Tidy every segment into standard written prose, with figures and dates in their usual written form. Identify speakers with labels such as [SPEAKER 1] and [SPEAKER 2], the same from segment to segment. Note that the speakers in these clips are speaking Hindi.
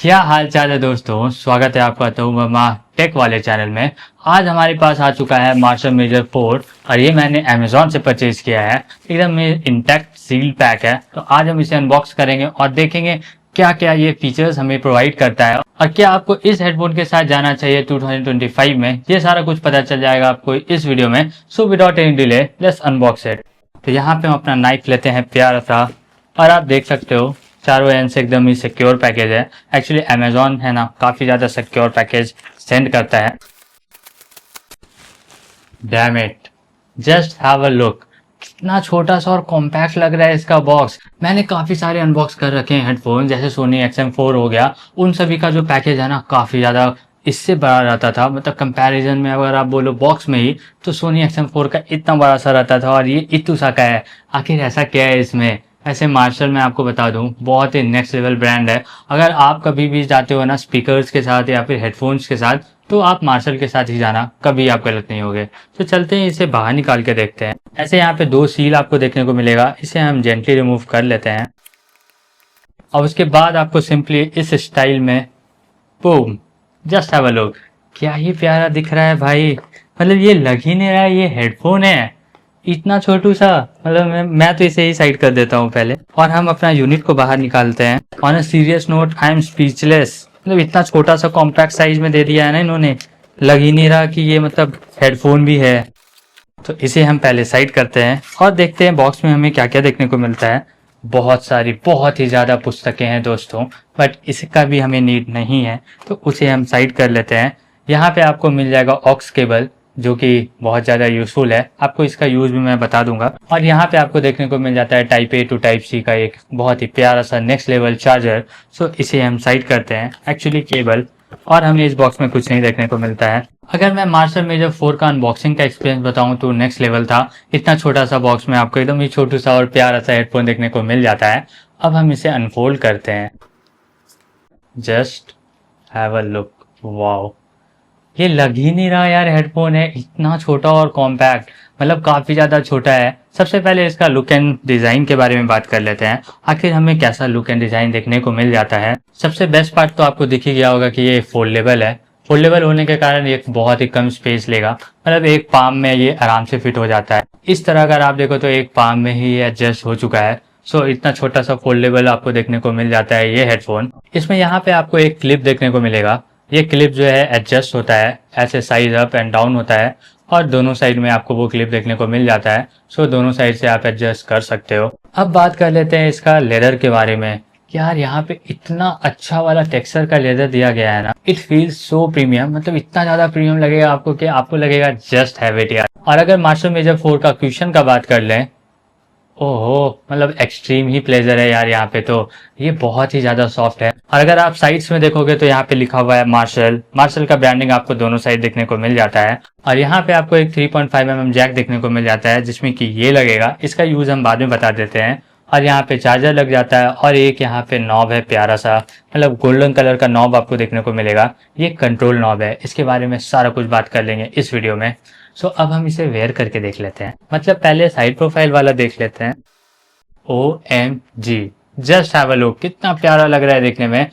[SPEAKER 1] क्या हाल चाल है दोस्तों, स्वागत है आपका तो ममा टेक वाले चैनल में। आज हमारे पास आ चुका है मार्शल मेजर 4 और ये मैंने अमेजोन से परचेज किया है। एकदम इंटैक्ट सील पैक है। तो आज हम इसे अनबॉक्स करेंगे और देखेंगे क्या क्या ये फीचर्स हमें प्रोवाइड करता है और क्या आपको इस हेडफोन के साथ जाना चाहिए 2025 में। ये सारा कुछ पता चल जाएगा आपको इस वीडियो में। So without any delay let's unbox it. तो यहाँ पे हम अपना नाइफ लेते हैं प्यारा सा, और आप देख सकते हो चारों एंड से एकदम ही सिक्योर पैकेज है। एक्चुअली अमेजोन है ना, काफी ज्यादा सिक्योर पैकेज सेंड करता है। Damn it, just have a look. कितना छोटा सा और कॉम्पैक्ट लग रहा है इसका बॉक्स। मैंने काफी सारे अनबॉक्स कर रखे हैं हेडफोन, जैसे सोनी XM4 हो गया। उन सभी का जो पैकेज है ना, काफी ज्यादा इससे बड़ा रहता था। मतलब कंपैरिजन में अगर आप बोलो बॉक्स में ही, तो सोनी XM4 का इतना बड़ा सा रहता था और ये इतू सा का है। आखिर ऐसा क्या है इसमें? ऐसे मार्शल मैं आपको बता दूं, बहुत ही नेक्स्ट लेवल ब्रांड है। अगर आप कभी भी जाते हो ना स्पीकर्स के साथ या फिर हेडफोन्स के साथ, तो आप मार्शल के साथ ही जाना, कभी आप गलत नहीं होगे। तो चलते हैं, इसे बाहर निकाल के देखते हैं। ऐसे यहाँ पे 2 सील आपको देखने को मिलेगा, इसे हम जेंटली रिमूव कर लेते हैं। और उसके बाद आपको सिंपली इस स्टाइल में boom, just have a look. क्या ही प्यारा दिख रहा है भाई। मतलब ये लग ही नहीं रहा है ये हेडफोन है, इतना छोटू सा। मतलब मैं तो इसे ही साइड कर देता हूँ पहले, और हम अपना यूनिट को बाहर निकालते हैं। On a serious note, I am speechless. मतलब इतना छोटा सा कॉम्पैक्ट साइज में दे दिया है ना इन्होंने, लग ही नहीं रहा कि ये मतलब हेडफोन भी है। तो इसे हम पहले साइड करते हैं और देखते हैं बॉक्स में हमें क्या क्या देखने को मिलता है। बहुत सारी, बहुत ही ज़्यादा पुस्तकें हैं दोस्तों, बट इसका भी हमें नीड नहीं है, तो उसे हम साइड कर लेते हैं। यहाँ पे आपको मिल जाएगा ऑक्स केबल, जो कि बहुत ज़्यादा यूजफुल है। आपको इसका यूज़ भी मैं बता दूंगा। और यहाँ पे आपको देखने को मिल जाता है type A to type C का एक बहुत ही प्यारा सा नेक्स्ट लेवल चार्जर। सो इसे हम साइड करते हैं, एक्चुअली केबल। और हमें इस बॉक्स में कुछ नहीं देखने को मिलता है। अगर मैं मार्शल मेजर 4 का अनबॉक्सिंग का एक्सपीरियंस बताऊं तो नेक्स्ट लेवल था। इतना छोटा सा बॉक्स में आपको एकदम ही छोटू सा और प्यारा सा हेडफोन देखने को मिल जाता है। अब हम इसे अनफोल्ड करते हैं, just have a look. Wow, ये लग ही नहीं रहा यार हेडफोन है, इतना छोटा और कॉम्पैक्ट। मतलब काफी ज्यादा छोटा है। सबसे पहले इसका लुक एंड डिजाइन के बारे में बात कर लेते हैं, आखिर हमें कैसा लुक एंड डिजाइन देखने को मिल जाता है। सबसे बेस्ट पार्ट तो आपको दिख ही गया होगा कि ये फोल्डेबल है। फोल्डेबल होने के कारण ये बहुत ही कम स्पेस लेगा। मतलब एक पाम में ये आराम से फिट हो जाता है। इस तरह अगर आप देखो तो एक पाम में ही ये एडजस्ट हो चुका है। सो इतना छोटा सा फोल्डेबल आपको देखने को मिल जाता है ये हेडफोन। इसमें यहाँ पे आपको एक क्लिप देखने को मिलेगा। ये क्लिप जो है एडजस्ट होता है, ऐसे साइज अप एंड डाउन होता है, और दोनों साइड में आपको वो क्लिप देखने को मिल जाता है। सो दोनों साइड से आप एडजस्ट कर सकते हो। अब बात कर लेते हैं इसका लेदर के बारे में। यार यहाँ पे इतना अच्छा वाला टेक्सचर का लेदर दिया गया है ना, इट फील्स सो प्रीमियम। मतलब इतना ज्यादा प्रीमियम लगेगा आपको कि आपको लगेगा जस्ट हैव इट यार। और अगर मार्शल मेजर 4 का क्वेश्चन का बात कर लें, ओहो, मतलब एक्सट्रीम ही प्लेजर है यार। यहाँ पे तो ये बहुत ही ज्यादा सॉफ्ट है। और अगर आप साइड्स में देखोगे तो यहाँ पे लिखा हुआ है मार्शल। मार्शल का ब्रांडिंग आपको दोनों साइड देखने को मिल जाता है। और यहाँ पे आपको एक 3.5 mm जैक देखने को मिल जाता है, जिसमें कि ये लगेगा। इसका यूज हम बाद में बता देते हैं। और यहाँ पे चार्जर लग जाता है, और एक यहाँ पे नॉब है प्यारा सा, मतलब गोल्डन कलर का नॉब आपको देखने को मिलेगा। ये कंट्रोल नॉब है। इसके बारे में सारा कुछ बात कर लेंगे इस वीडियो में। सो अब हम इसे वेयर करके देख लेते हैं। मतलब पहले साइड प्रोफाइल वाला देख लेते हैं। OMG, just have a look, कितना प्यारा लग रहा है देखने में।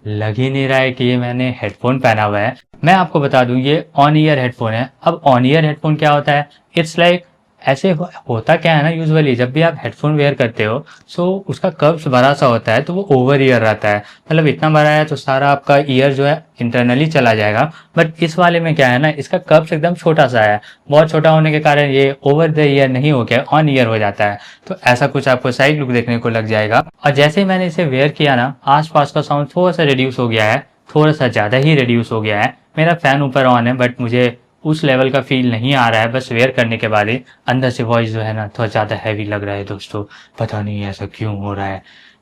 [SPEAKER 1] लग ही नहीं रहा है कि ये मैंने हेडफोन पहना हुआ है। मैं आपको बता दूं, ये ऑन ईयर हेडफोन है। अब ऑन ईयर हेडफोन क्या होता है? इट्स लाइक ऐसे होता क्या है ना, यूजुअली जब भी आप हेडफोन वेयर करते हो, सो उसका कर्व्स बड़ा सा होता है, तो वो ओवर ईयर रहता है। मतलब इतना बड़ा है तो सारा आपका ईयर जो है इंटरनली चला जाएगा। बट इस वाले में क्या है ना, इसका कर्व्स एकदम छोटा सा है। बहुत छोटा होने के कारण ये ओवर द ईयर नहीं होकर ऑन ईयर हो जाता है। तो ऐसा कुछ आपको साइड लुक देखने को लग जाएगा। और जैसे ही मैंने इसे वेयर किया ना, आसपास का साउंड थोड़ा सा रिड्यूस हो गया है, थोड़ा सा ज्यादा ही रिड्यूस हो गया है। मेरा फैन ऊपर ऑन है, बट मुझे उस लेवल का फील नहीं आ रहा है। बस वेयर करने के बाद ही अंदर से वॉइस जो है ना, थोड़ा ज्यादा हैवी लग रहा है दोस्तों। पता नहीं ऐसा क्यों हो रहा है।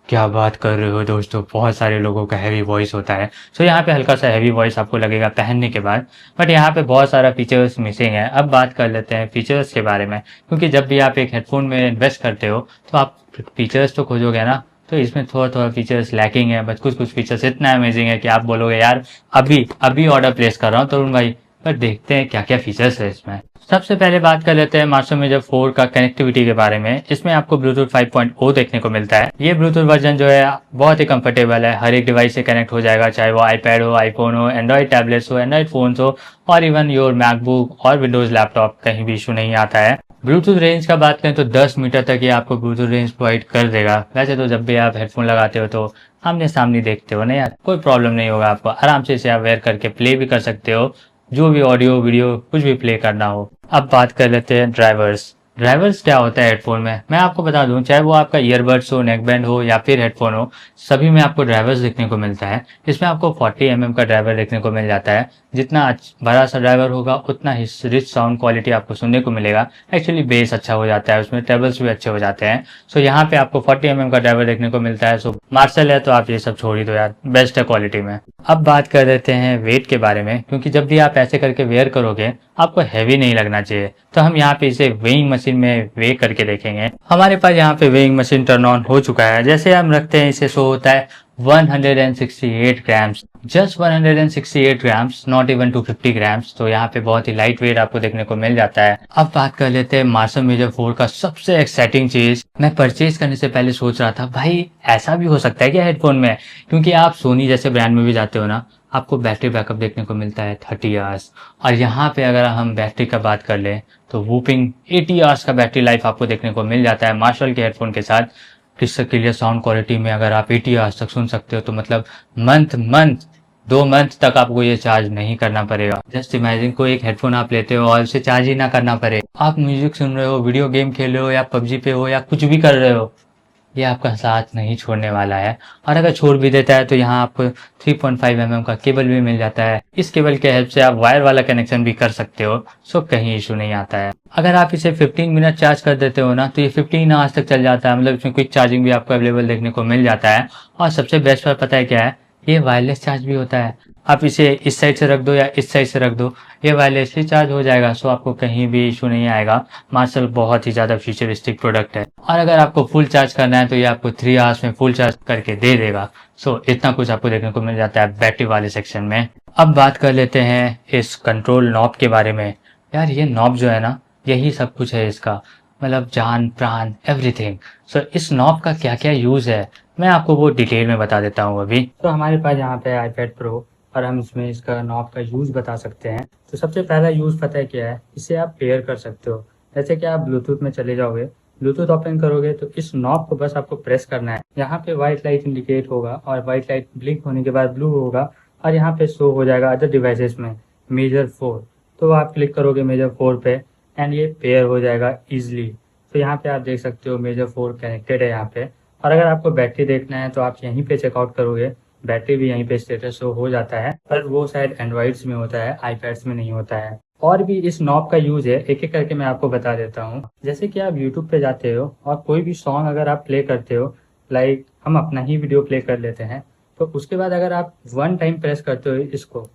[SPEAKER 1] क्या बात कर रहे हो दोस्तों, बहुत सारे लोगों का हैवी वॉइस होता है। सो यहाँ पे हल्का सा हैवी वॉइस आपको लगेगा पहनने के बाद, बट यहाँ पे बहुत सारा फीचर्स मिसिंग है। अब बात कर लेते हैं फीचर्स के बारे में, क्योंकि जब भी आप एक हेडफोन में इन्वेस्ट करते हो तो आप फीचर्स तो खोजोगे ना। तो इसमें थोड़ा थोड़ा फीचर्स लैकिंग है, बट कुछ कुछ फीचर्स इतना अमेजिंग है कि आप बोलोगे यार अभी अभी ऑर्डर प्लेस कर रहा हूँ तरुण भाई, पर देखते हैं क्या क्या फीचर्स है इसमें। सबसे पहले बात कर लेते हैं मास्टर मेजर 4 का कनेक्टिविटी के बारे में। इसमें आपको ब्लूटूथ 5.0 देखने को मिलता है। ये ब्लूटूथ वर्जन जो है बहुत ही कंफर्टेबल है, हर एक डिवाइस से कनेक्ट हो जाएगा, चाहे वो आईपैड हो, आईफोन हो, एंड्रॉइड टैबलेट्स हो, एंड्रॉइड फोन्स हो, और इवन योर मैकबुक और विंडोज लैपटॉप, कहीं भी इशू नहीं आता है। ब्लूटूथ रेंज का बात करें तो 10 मीटर तक ये आपको ब्लूटूथ रेंज प्रोवाइड कर देगा। वैसे तो जब भी आप हेडफोन लगाते हो तो आमने सामने देखते हो ना यार, कोई प्रॉब्लम नहीं होगा आपको, आराम से इसे आप वेयर करके प्ले भी कर सकते हो, जो भी ऑडियो वीडियो कुछ भी प्ले करना हो। अब बात कर लेते हैं ड्राइवर्स। ड्राइवर्स क्या होता है हेडफोन में, मैं आपको बता दूं, चाहे वो आपका ईयरबड्स हो, नेकबैंड हो या फिर हेडफोन हो, सभी में आपको ड्राइवर्स देखने को मिलता है। इसमें आपको 40 mm का ड्राइवर देखने को मिल जाता है। जितना बड़ा सा ड्राइवर होगा उतना ही रिच साउंड क्वालिटी आपको सुनने को मिलेगा। एक्चुअली बेस अच्छा हो जाता है, उसमें ट्रेबल्स भी अच्छे हो जाते हैं। सो यहाँ पे आपको 40 mm का ड्राइवर देखने को मिलता है। सो मार्शल है तो आप ये सब छोड़ ही दो यार, बेस्ट है क्वालिटी में। अब बात कर देते हैं वेट के बारे में, क्योंकि जब भी आप ऐसे करके वेयर करोगे आपको हैवी नहीं लगना चाहिए। तो हम यहाँ पे इसे वेइंग मशीन में वे करके देखेंगे। हमारे पास यहाँ पे वेइंग मशीन टर्न ऑन हो चुका है। जैसे हम रखते हैं इसे, शो होता है 168 grams, just 168 grams, not even 250 grams. तो यहाँ पे बहुत ही लाइट वेट आपको देखने को मिल जाता है। अब बात कर लेते हैं मार्शल मेजर 4 का सबसे एक्साइटिंग चीज। मैं परचेज करने से पहले सोच रहा था भाई ऐसा भी हो सकता है क्या हेडफोन में, क्योंकि आप सोनी जैसे ब्रांड में भी जाते हो ना, आपको बैटरी बैकअप देखने को मिलता है 30 आवर्स, और यहाँ पे अगर हम बैटरी का बात कर लें तो वूपिंग 80 आवर्स का बैटरी लाइफ आपको देखने को मिल जाता है मार्शल के हेडफोन के साथ। क्रिस्टल क्लियर साउंड क्वालिटी में अगर आप 80 आवर्स तक सुन सकते हो तो मतलब मंथ 2 मंथ तक आपको ये चार्ज नहीं करना पड़ेगा। जस्ट इमेजिन कोई एक हेडफोन आप लेते हो और उसे चार्ज ही ना करना पड़े, आप म्यूजिक सुन रहे हो, वीडियो गेम खेल रहे हो, या पबजी पे हो, या कुछ भी कर रहे हो, ये आपका साथ नहीं छोड़ने वाला है। और अगर छोड़ भी देता है तो यहाँ आपको 3.5 mm का केबल भी मिल जाता है। इस केबल के हेल्प से आप वायर वाला कनेक्शन भी कर सकते हो, सो कहीं इशू नहीं आता है। अगर आप इसे 15 मिनट चार्ज कर देते हो ना तो ये 15 आवर्स तक चल जाता है। मतलब इसमें क्विक चार्जिंग भी आपको अवेलेबल देखने को मिल जाता है। और सबसे बेस्ट बात पता है क्या है, ये वायरलेस चार्ज भी होता है। आप इसे इस साइड से रख दो या इस साइड से रख दो, ये वायरलेसली चार्ज हो जाएगा। सो आपको कहीं भी इशू नहीं आएगा। मार्शल बहुत ही ज़्यादा फ्यूचरिस्टिक प्रोडक्ट है। और अगर आपको फुल चार्ज करना है तो ये आपको 3 आवर्स में फुल चार्ज करके दे देगा। सो इतना कुछ आपको देखने को मिल जाता है बैटरी वाले सेक्शन में। अब बात कर लेते हैं इस कंट्रोल नॉब के बारे में। यार ये नॉब जो है ना, यही सब कुछ है इसका, मतलब जान प्राण एवरीथिंग। सो इस नॉब का क्या क्या यूज़ है मैं आपको वो डिटेल में बता देता हूँ अभी। तो हमारे पास यहाँ पे iPad Pro, और हम इसमें इसका नॉब का यूज़ बता सकते हैं। तो सबसे पहला यूज़ पता है क्या है, इसे आप पेयर कर सकते हो। जैसे कि आप ब्लूटूथ में चले जाओगे, ब्लूटूथ ओपन करोगे तो इस नॉब को बस आपको प्रेस करना है। यहाँ पे व्हाइट लाइट इंडिकेट होगा और व्हाइट लाइट ब्लिंक होने के बाद ब्लू होगा, और यहाँ पे शो हो जाएगा अदर डिवाइसेस में मेजर 4। तो आप क्लिक करोगे मेजर 4 पे एंड ये पेयर हो जाएगा ईजिली। तो यहाँ पे आप देख सकते हो मेजर 4 कनेक्टेड है यहाँ पे। और अगर आपको बैटरी देखना है तो आप यहीं पे चेकआउट करोगे, बैटरी भी यहीं पे स्टेटस शो हो जाता है। पर वो शायद एंड्रॉइड्स में होता है, आईपैड्स में नहीं होता है। और भी इस नॉब का यूज है, एक एक करके मैं आपको बता देता हूँ। जैसे कि आप यूट्यूब पे जाते हो और कोई भी सॉन्ग अगर आप प्ले करते हो, लाइक हम अपना ही वीडियो प्ले कर लेते हैं, तो उसके बाद अगर आप 1 टाइम प्रेस करते हो इसको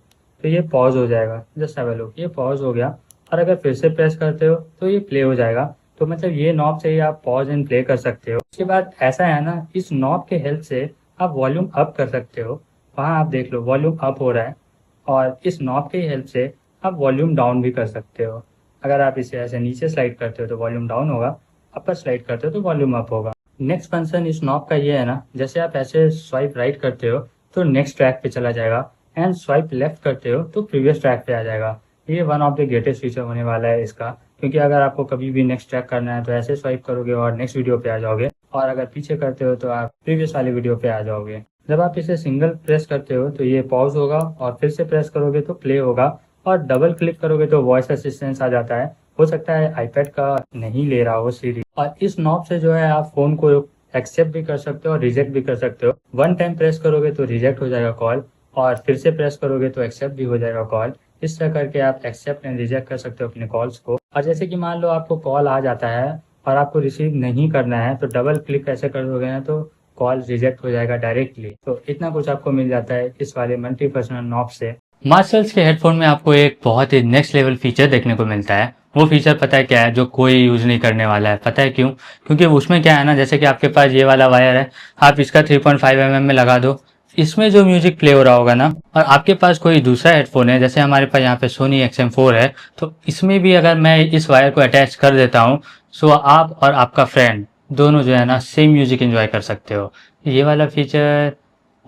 [SPEAKER 1] तो ये पॉज हो जाएगा। जस्ट हैव अ लुक, ये पॉज हो गया। और अगर फिर से प्रेस करते हो तो ये प्ले हो जाएगा। तो मतलब ये नॉब से ही आप पॉज एंड प्ले कर सकते हो। उसके बाद ऐसा है ना, इस नॉब के हेल्प से आप वॉल्यूम अप कर सकते हो। वहाँ आप देख लो वॉल्यूम अप हो रहा है, और इस नॉब के हेल्प से आप वॉल्यूम डाउन भी कर सकते हो। अगर आप इसे ऐसे नीचे स्लाइड करते हो तो वॉल्यूम डाउन होगा, अपर स्लाइड करते हो तो वॉल्यूम अप होगा। नेक्स्ट फंक्शन इस नॉब का ये है ना, जैसे आप ऐसे स्वाइप राइट करते हो तो नेक्स्ट ट्रैक पे चला जाएगा, एंड स्वाइप लेफ्ट करते हो तो प्रीवियस ट्रैक पे आ जाएगा। ये one of the greatest feature होने वाला है इसका, क्योंकि अगर आपको कभी भी नेक्स्ट ट्रैक करना है तो ऐसे स्वाइप करोगे और नेक्स्ट वीडियो पे आ जाओगे, और अगर पीछे करते हो तो आप प्रीवियस वाली वीडियो पे आ जाओगे। जब आप इसे सिंगल प्रेस करते हो तो ये पॉज होगा, और फिर से प्रेस करोगे तो प्ले होगा, और डबल क्लिक करोगे तो वॉइस असिस्टेंस आ जाता है। हो सकता है आईपैड का नहीं ले रहा हो सीरी। और इस नॉब से जो है आप फोन को एक्सेप्ट भी कर सकते हो और रिजेक्ट भी कर सकते हो। 1 टाइम प्रेस करोगे तो रिजेक्ट हो जाएगा कॉल, और फिर से प्रेस करोगे तो एक्सेप्ट भी हो जाएगा कॉल। इस तरह करके आप एक्सेप्ट एंड रिजेक्ट कर सकते हो अपने कॉल्स को। और जैसे कि मान लो आपको कॉल आ जाता है और आपको रिसीव नहीं करना है, तो डबल क्लिक ऐसे कर दोगे ना तो कॉल रिजेक्ट हो जाएगा डायरेक्टली। तो इतना कुछ आपको मिल जाता है इस वाले मल्टी फंक्शनल नॉब से। मार्शल्स के हेडफोन में आपको एक बहुत ही नेक्स्ट लेवल फीचर देखने को मिलता है। वो फीचर पता है क्या है, जो कोई यूज नहीं करने वाला है। पता है क्यों? क्योंकि उसमें क्या है ना, जैसे कि आपके पास ये वाला वायर है, आप इसका 3.5 mm में लगा दो, इसमें जो म्यूजिक प्ले हो रहा होगा ना, और आपके पास कोई दूसरा हेडफोन है, जैसे हमारे पास यहाँ पे सोनी XM4 है, तो इसमें भी अगर मैं इस वायर को अटैच कर देता हूँ, सो आप और आपका फ्रेंड दोनों जो है ना सेम म्यूजिक एंजॉय कर सकते हो। ये वाला फीचर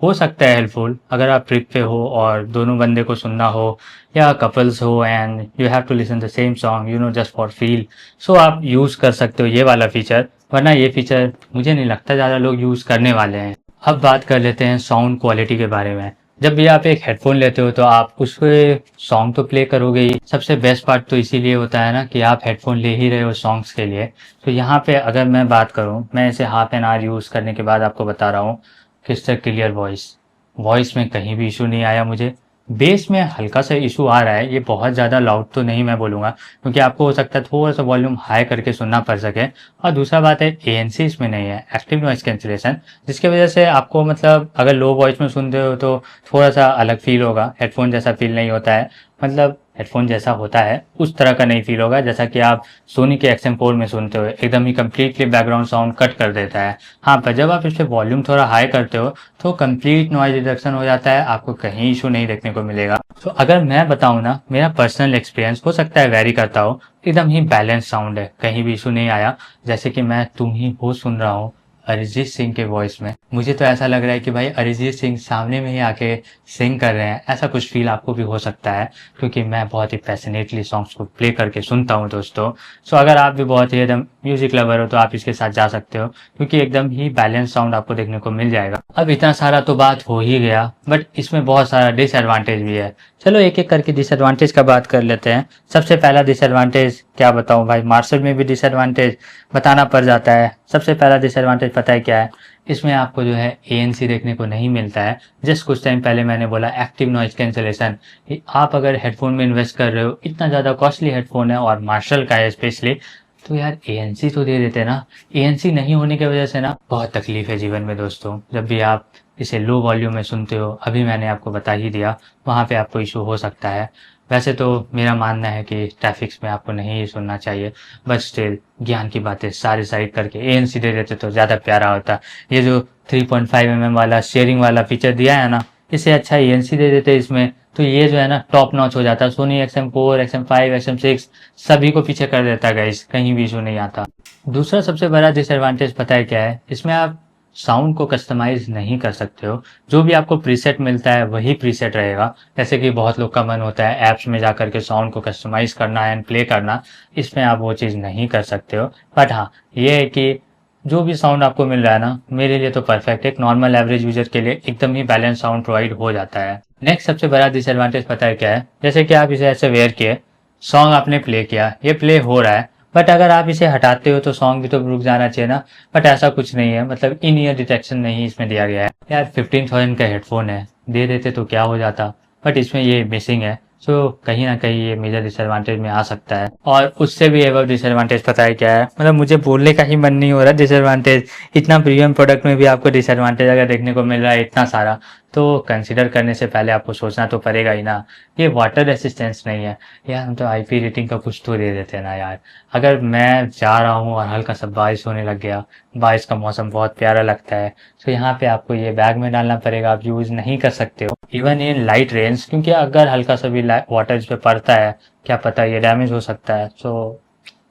[SPEAKER 1] हो सकता है हेल्पफुल अगर आप ट्रिप पे हो और दोनों बंदे को सुनना हो, या कपल्स हो and you have to listen the same song just for feel. So आप यूज़ कर सकते हो ये वाला फीचर, वरना ये फीचर मुझे नहीं लगता ज़्यादा लोग यूज़ करने वाले हैं। अब बात कर लेते हैं साउंड क्वालिटी के बारे में। जब भी आप एक हेडफोन लेते हो तो आप उसके सॉन्ग तो प्ले करोगे ही, सबसे बेस्ट पार्ट तो इसीलिए होता है ना कि आप हेडफोन ले ही रहे हो सॉन्ग्स के लिए। तो यहाँ पे अगर मैं बात करूँ, मैं इसे हाफ एन आवर यूज़ करने के बाद आपको बता रहा हूँ, क्रिस्टल क्लियर वॉइस। वॉइस में कहीं भी इशू नहीं आया मुझे। बेस में हल्का सा इशू आ रहा है, ये बहुत ज़्यादा लाउड तो नहीं मैं बोलूँगा, क्योंकि आपको हो सकता है थोड़ा सा वॉल्यूम हाई करके सुनना पड़ सके। और दूसरा बात है ANC इसमें नहीं है, एक्टिव नॉइस कैंसिलेशन, जिसकी वजह से आपको मतलब अगर लो वॉइस में सुनते हो तो थोड़ा सा अलग फील होगा, हेडफोन जैसा फील नहीं होता है। मतलब हेडफोन जैसा होता है उस तरह का नहीं फील होगा जैसा कि आप सोनी के XM4 में सुनते हो, एकदम ही कम्प्लीटली बैकग्राउंड साउंड कट कर देता है। हाँ, पर जब आप इस पर वॉल्यूम थोड़ा हाई करते हो तो कंप्लीट नॉइज रिडक्शन हो जाता है, आपको कहीं इशू नहीं देखने को मिलेगा। तो अगर मैं बताऊँ ना, मेरा पर्सनल एक्सपीरियंस हो सकता है वेरी करता हो, एकदम ही बैलेंस साउंड है, कहीं भी इशू नहीं आया। जैसे कि मैं तुम ही हो सुन रहा हूँ अरिजीत सिंह के वॉइस में, मुझे तो ऐसा लग रहा है कि भाई अरिजीत सिंह सामने में ही आके सिंग कर रहे हैं, ऐसा कुछ फील आपको भी हो सकता है, क्योंकि मैं बहुत ही पैशनेटली सॉन्ग्स को प्ले करके सुनता हूँ दोस्तों। सो अगर आप भी बहुत ही एकदम म्यूजिक लवर हो तो आप इसके साथ जा सकते हो, क्योंकि एकदम ही बैलेंस साउंड आपको देखने को मिल जाएगा। अब इतना सारा तो बात हो ही गया, बट इसमें बहुत सारा डिसएडवांटेज भी है। चलो एक एक करके डिसएडवांटेज का बात कर लेते हैं। सबसे पहला डिसएडवांटेज क्या बताऊं भाई, मार्शल में भी डिसएडवांटेज बताना पड़ जाता है। सबसे पहला डिसएडवांटेज पता है क्या है, इसमें आपको जो है ANC देखने को नहीं मिलता है। जस्ट कुछ टाइम पहले मैंने बोला एक्टिव नॉइज कैंसिलेशन। आप अगर हेडफोन में इन्वेस्ट कर रहे हो, इतना ज़्यादा कॉस्टली हेडफोन है और मार्शल का है स्पेशली, तो यार ANC तो दे देते ना। ANC नहीं होने की वजह से ना बहुत तकलीफ है जीवन में दोस्तों। जब भी आप इसे लो वॉल्यूम में सुनते हो, अभी मैंने आपको बता ही दिया, वहाँ पे आपको इशू हो सकता है। वैसे तो मेरा मानना है कि ट्रैफिक्स में आपको नहीं ही सुनना चाहिए, बट स्टिल ज्ञान की बातें सारी साइड करके ANC दे देते तो ज़्यादा प्यारा होता। ये जो 3.5 mm वाला शेयरिंग वाला फीचर दिया है ना, इससे अच्छा ANC दे देते इसमें, तो ये जो है ना टॉप नॉच हो जाता। सोनी XM4, XM5, XM6 सभी को पीछे कर देता गाइस, कहीं भी इशू नहीं आता। दूसरा सबसे बड़ा डिसएडवांटेज पता है क्या है, इसमें आप साउंड को कस्टमाइज नहीं कर सकते हो। जो भी आपको प्रीसेट मिलता है वही प्रीसेट रहेगा। जैसे कि बहुत लोग का मन होता है ऐप्स में जाकर के साउंड को कस्टमाइज करना एंड प्ले करना, इसमें आप वो चीज़ नहीं कर सकते हो। बट हाँ, ये है कि जो भी साउंड आपको मिल रहा है ना, मेरे लिए तो परफेक्ट है। एक नॉर्मल एवरेज यूजर के लिए एकदम ही बैलेंस साउंड प्रोवाइड हो जाता है। नेक्स्ट सबसे बड़ा डिसएडवांटेज पता है क्या है, जैसे कि आप इसे ऐसे वेयर किए, सॉन्ग आपने प्ले किया, ये प्ले हो रहा है, बट अगर आप इसे हटाते हो तो सॉन्ग भी तो रुक जाना चाहिए ना। बट ऐसा कुछ नहीं है, मतलब इन ईयर डिटेक्शन नहीं इसमें दिया गया है। यार 15,000 का हेडफोन है, दे देते तो क्या हो जाता, बट इसमें ये मिसिंग है। सो कहीं ना कहीं ये मेजर डिसएडवांटेज में आ सकता है। और उससे भी एवं डिसएडवांटेज पता है क्या है, मतलब मुझे बोलने का ही मन नहीं हो रहा डिसएडवांटेज। इतना प्रीमियम प्रोडक्ट में भी आपको डिसएडवांटेज अगर देखने को मिल रहा है इतना सारा, तो कंसिडर करने से पहले आपको सोचना तो पड़ेगा ही ना। ये वाटर रेसिस्टेंस नहीं है यार, हम तो IP रेटिंग का कुछ तो दे देते हैं ना यार। अगर मैं जा रहा हूँ और हल्का सा बारिश होने लग गया, बारिश का मौसम बहुत प्यारा लगता है, तो यहाँ पे आपको ये बैग में डालना पड़ेगा, आप यूज़ नहीं कर सकते हो इवन इन लाइट रेंस, क्योंकि अगर हल्का सा भी वाटर इस पे पड़ता है, क्या पता ये डैमेज हो सकता है। सो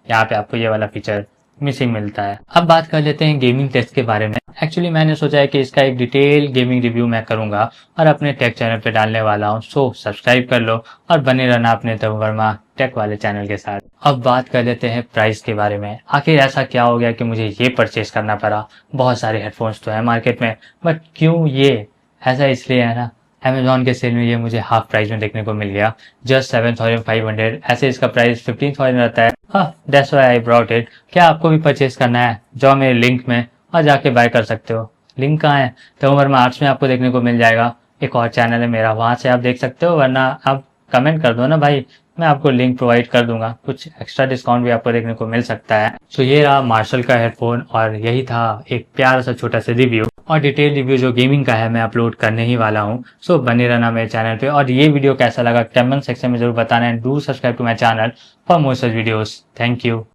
[SPEAKER 1] यहाँ पे आपको ये वाला फीचर मिसिंग मिलता है। अब बात कर लेते हैं गेमिंग टेस्ट के बारे में। एक्चुअली मैंने सोचा है कि इसका एक डिटेल गेमिंग रिव्यू मैं करूंगा और अपने टेक चैनल पे डालने वाला हूँ। सो सब्सक्राइब कर लो और बने रहना अपने तब वर्मा टेक वाले चैनल के साथ। अब बात कर लेते हैं प्राइस के बारे में। आखिर ऐसा क्या हो गया कि मुझे ये परचेज करना पड़ा। बहुत सारे हेडफोन्स तो है मार्केट में, बट क्यों ये ऐसा, इसलिए है ना, अमेजोन के सेल में ये मुझे हाफ प्राइस में देखने को मिल गया, जस्ट 7,500। ऐसे इसका प्राइस 15,000 रहता है। हाँ, that's why I brought it. क्या आपको भी परचेज करना है, जाओ मेरे लिंक में और जाके बाय कर सकते हो। लिंक कहाँ है, तो उम्र में आर्ट्स में आपको देखने को मिल जाएगा। एक और चैनल है मेरा, वहाँ से आप देख सकते हो, वरना आप कमेंट कर दो ना भाई, मैं आपको लिंक प्रोवाइड कर दूंगा। कुछ एक्स्ट्रा डिस्काउंट भी आपको देखने को मिल सकता है। तो ये रहा मार्शल का हेडफोन और यही था एक प्यारा सा छोटा सा रिव्यू। और डिटेल रिव्यू जो गेमिंग का है मैं अपलोड करने ही वाला हूँ। सो बने रहना मेरे चैनल पे। और ये वीडियो कैसा लगा कमेंट सेक्शन में जरूर बताना, and do subscribe to my channel for more such videos. Thank you.